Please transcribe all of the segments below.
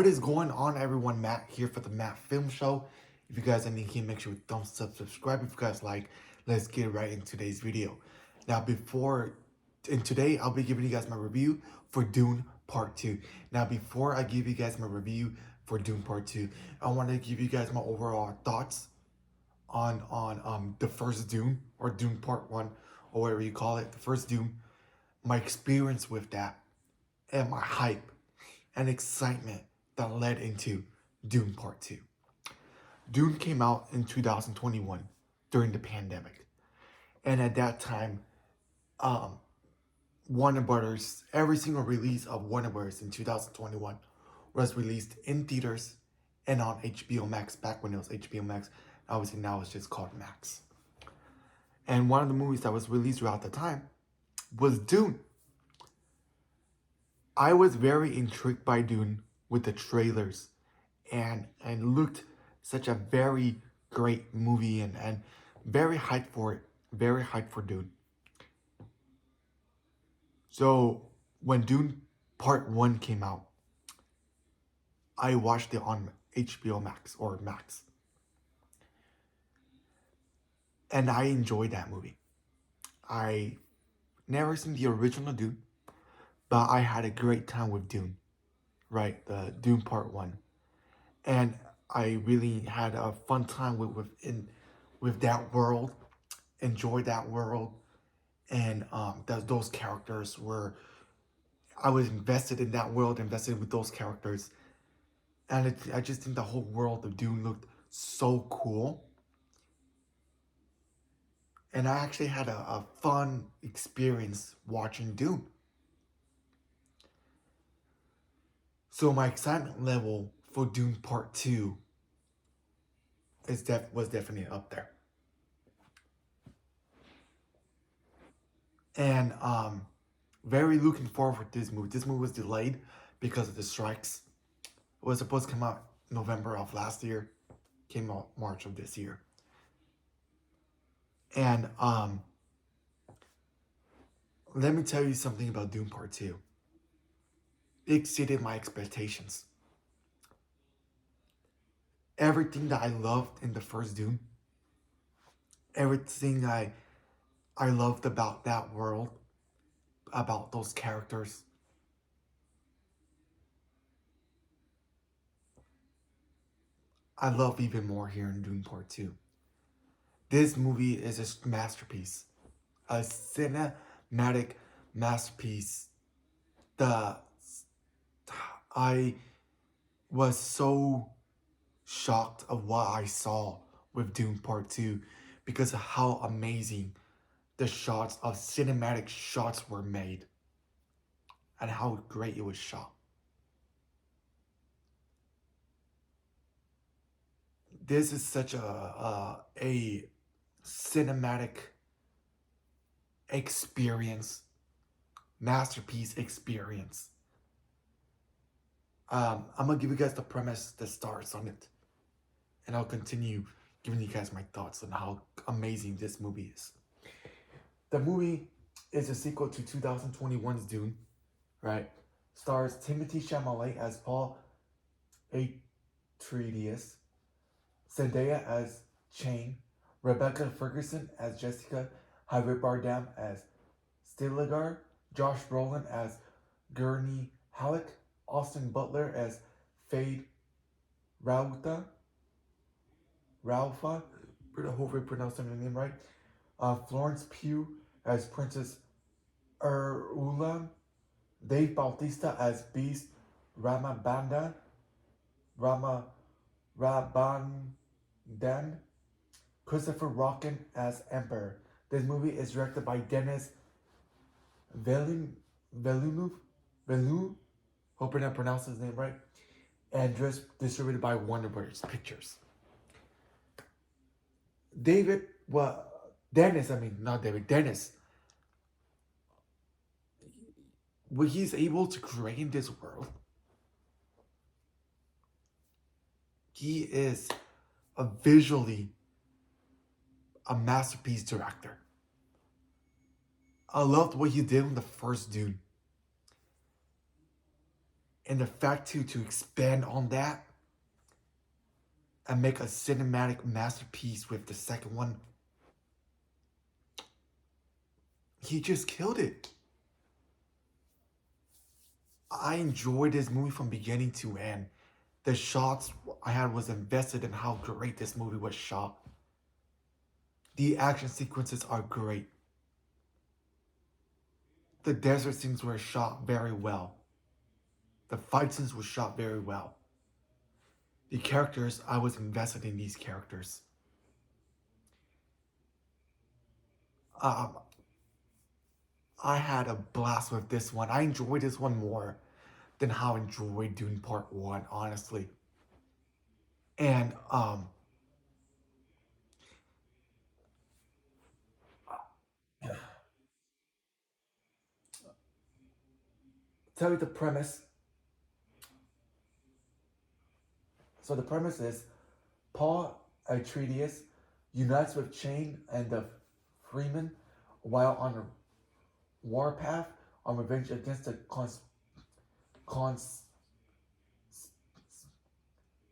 What is going on, everyone? Matt here for the Matt Film Show. If you guys are new here, make sure you thumbs up, subscribe. If you guys like, let's get right into today's video. Now, today I'll be giving you guys my review for Dune Part 2. Now, before I give you guys my review for Dune Part 2, I want to give you guys my overall thoughts on the first Dune, or Dune Part 1, or whatever you call it, the first Dune, my experience with that, and my hype and excitement that led into Dune Part 2. Dune came out in 2021 during the pandemic. And at that time, um, Warner Brothers, every single release of Warner Brothers in 2021 was released in theaters and on HBO Max, back when it was HBO Max. Obviously now it's just called Max. And one of the movies that was released throughout the time was Dune. I was very intrigued by Dune with the trailers and looked such a very great movie and very hyped for it. Very hyped for Dune. So when Dune Part 1 came out, I watched it on HBO Max or Max. And I enjoyed that movie. I never seen the original Dune, but I had a great time with Dune, right? The Dune Part 1. And I really had a fun time with that world, enjoyed that world, and those characters were, I was invested in that world, invested with those characters, and I just think the whole world of Dune looked so cool, and I actually had a fun experience watching Dune. So my excitement level for Dune Part 2 was definitely up there. And very looking forward to this movie. This movie was delayed because of the strikes. It was supposed to come out November of last year. Came out March of this year. And let me tell you something about Dune Part 2. It exceeded my expectations. Everything that I loved in the first Dune, everything I loved about that world, about those characters, I love even more here in Dune Part 2. This movie is a masterpiece. A cinematic masterpiece. I was so shocked of what I saw with Dune Part 2 because of how amazing the shots of cinematic shots were made and how great it was shot. This is such a cinematic experience, masterpiece experience. I'm gonna give you guys the premise, the stars on it, and I'll continue giving you guys my thoughts on how amazing this movie is. The movie is a sequel to 2021's Dune, right? Stars Timothée Chalamet as Paul Atreides, Zendaya as Chane, Rebecca Ferguson as Jessica, Javier Bardem as Stilgar, Josh Brolin as Gurney Halleck, Austin Butler as Fade Raufa, hopefully pronouncing the name right, Florence Pugh as Princess Ursula, Dave Bautista as Beast Rabandan, Christopher Walken as Emperor. This movie is directed by Denis Villeneuve, hoping I pronounced his name right, and distributed by Warner Brothers Pictures. Dennis, what he's able to create in this world, he is visually a masterpiece director. I loved what he did in the first Dune. And the fact to expand on that and make a cinematic masterpiece with the second one, he just killed it. I enjoyed this movie from beginning to end. The shots I had was invested in how great this movie was shot. The action sequences are great. The desert scenes were shot very well. The fight scenes were shot very well. The characters, I was invested in these characters. Um, I had a blast with this one. I enjoyed this one more than how I enjoyed Dune Part 1, honestly. And tell you the premise. So the premise is Paul Atreides unites with Chain and the Freeman while on a warpath on revenge against the cons-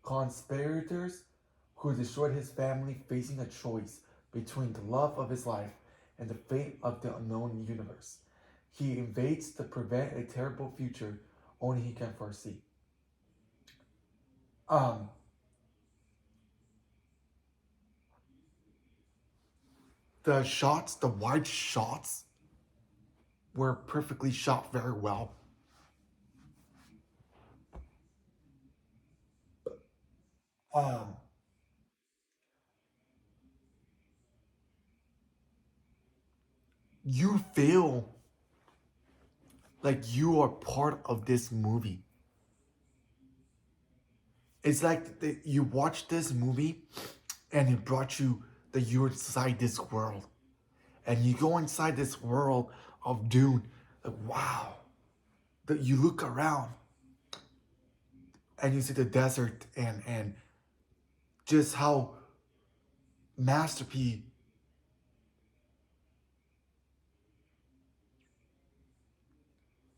conspirators who destroyed his family, facing a choice between the love of his life and the fate of the unknown universe. He invades to prevent a terrible future only he can foresee. Um, the shots, the wide shots, were perfectly shot very well. Um, you feel like you are part of this movie. It's like you watch this movie and it brought you that you're inside this world. And you go inside this world of Dune, like wow. That you look around and you see the desert and just how masterpiece,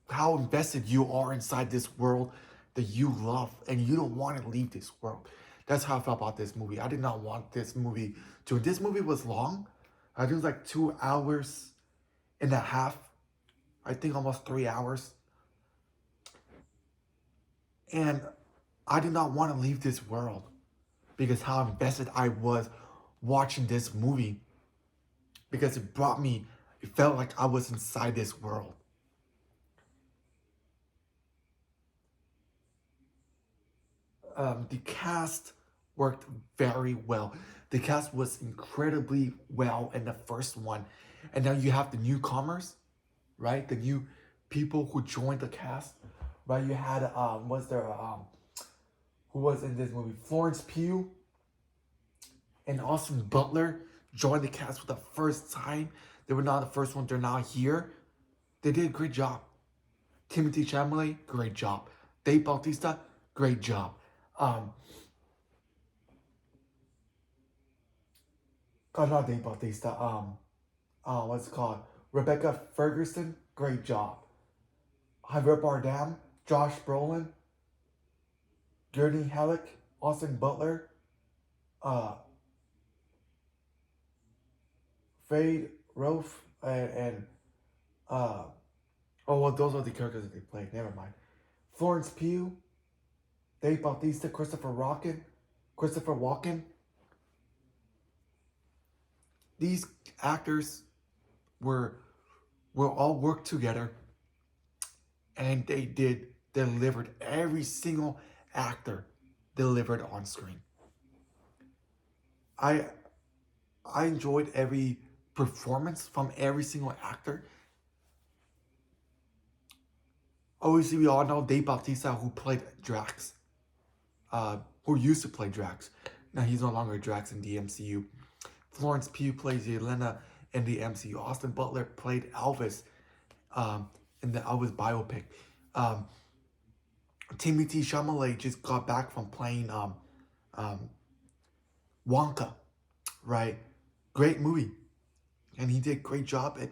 how invested you are inside this world that you love and you don't want to leave this world. That's how I felt about this movie. I did not want this movie to. This movie was long. I think it was like 2 hours and a half. I think almost 3 hours. And I did not want to leave this world because how invested I was watching this movie because it brought me, it felt like I was inside this world. The cast worked very well. The cast was incredibly well in the first one. And now you have the newcomers, right? The new people who joined the cast, right? You had, was there, who was in this movie? Florence Pugh and Austin Butler joined the cast for the first time. They were not the first one, they're not here. They did a great job. Timothy Chalamet, great job. Dave Bautista, great job. Um, not Dave Bautista. What's it called? Rebecca Ferguson, great job. Javier Bardem, Josh Brolin, Gurney Halleck, Austin Butler, uh, Fade Rofe, and oh well, those are the characters that they played. Never mind. Florence Pugh, Dave Bautista, Christopher Walken. These actors were all worked together, and they delivered. Every single actor delivered on screen. I I enjoyed every performance from every single actor. Obviously, we all know Dave Bautista, who played Drax, who used to play Drax. Now he's no longer Drax in the MCU. Florence Pugh plays Yelena in the MCU. Austin Butler played Elvis in the Elvis biopic. Um, Timothy Chalamet just got back from playing um, Wonka, right? Great movie, and he did a great job. And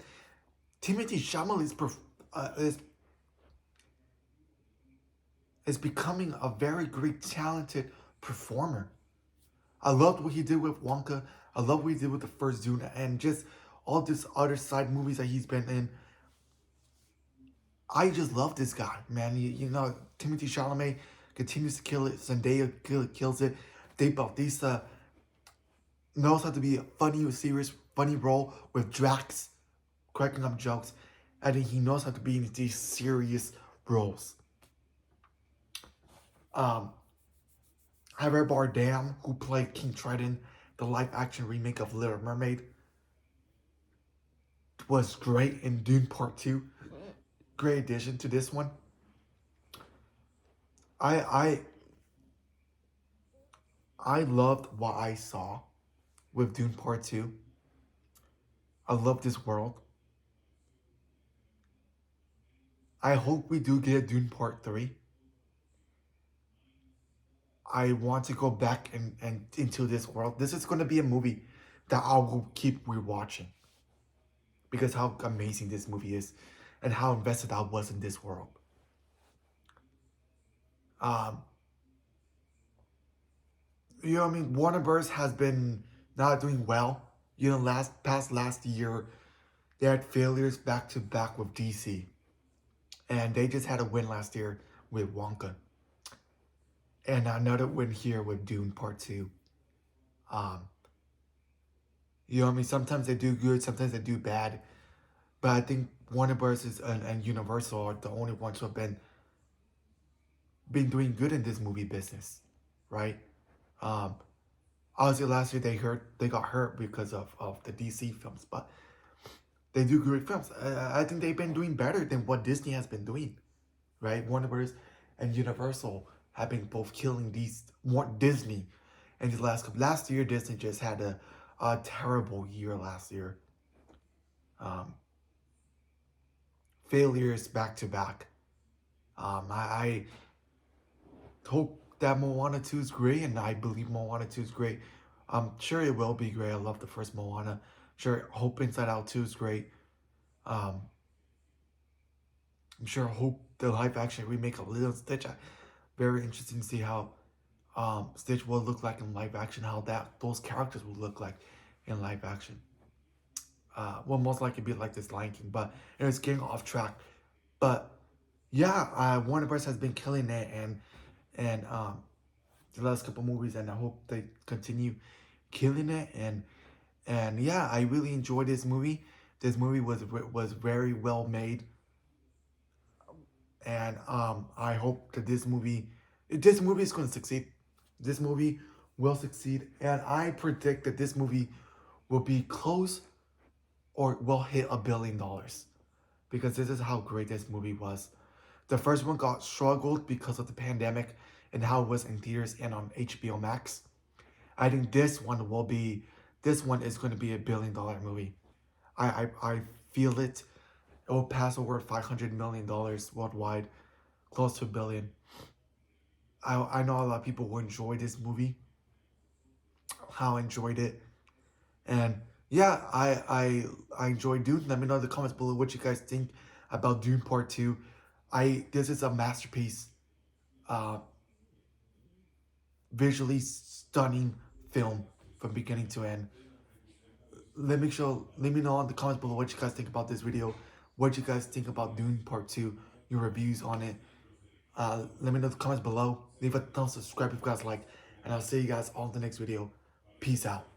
Timothy Chalamet is is becoming a very great, talented performer. I loved what he did with Wonka. I love what he did with the first Dune, and just all these other side movies that he's been in. I just love this guy, man. You know, Timothy Chalamet continues to kill it. Zendaya kills it. Dave Bautista knows how to be a funny, serious, funny role with Drax cracking up jokes, and then he knows how to be in these serious roles. Um, Javier Bardem, who played King Triton, the live-action remake of Little Mermaid, was great in Dune Part 2. Great addition to this one. I I I loved what I saw with Dune Part 2. I love this world. I hope we do get a Dune Part 3. I want to go back and into this world. This is going to be a movie that I will keep rewatching because how amazing this movie is and how invested I was in this world. Um, you know what I mean? Warner Bros. Has been not doing well. You know, last year, they had failures back to back with DC. And they just had a win last year with Wonka. And another win here with Dune Part 2. Um, you know what I mean? Sometimes they do good, sometimes they do bad. But I think Warner Bros. And Universal are the only ones who have been doing good in this movie business, right? Um, Obviously, last year they got hurt because of the DC films, but they do great films. I think they've been doing better than what Disney has been doing, right? Warner Bros. And Universal have been both killing these Disney in the last couple. Last year, Disney just had a terrible year last year. Um, Failures back to back. I hope that Moana 2 is great, and I believe Moana 2 is great. I'm sure it will be great. I love the first Moana. Sure, hope Inside Out 2 is great. Um, I'm sure hope the live action remake of Lilo and Stitch. Very interesting to see how Stitch will look like in live action, how those characters will look like in live action. Will most likely be like this Lion King, but it's getting off track. But yeah, Warner Bros. Has been killing it, and the last couple movies, and I hope they continue killing it. And yeah, I really enjoyed this movie. This movie was very well made, and I hope that this movie is going to succeed. This movie will succeed, and I predict that this movie will be close or will hit $1 billion because this is how great this movie was. The first one got struggled because of the pandemic and how it was in theaters and on HBO Max. I think this one is going to be $1 billion movie. I feel it. It will pass over $500 million worldwide, close to $1 billion. I know a lot of people will enjoy this movie. How I enjoyed it, and yeah, I enjoyed Dune. Let me know in the comments below what you guys think about Dune Part 2. This is a masterpiece, uh, visually stunning film from beginning to end. Let me know in the comments below what you guys think about this video. What you guys think about Dune Part 2, your reviews on it. Let me know in the comments below. Leave a thumbs up, subscribe if you guys like, and I'll see you guys on the next video. Peace out.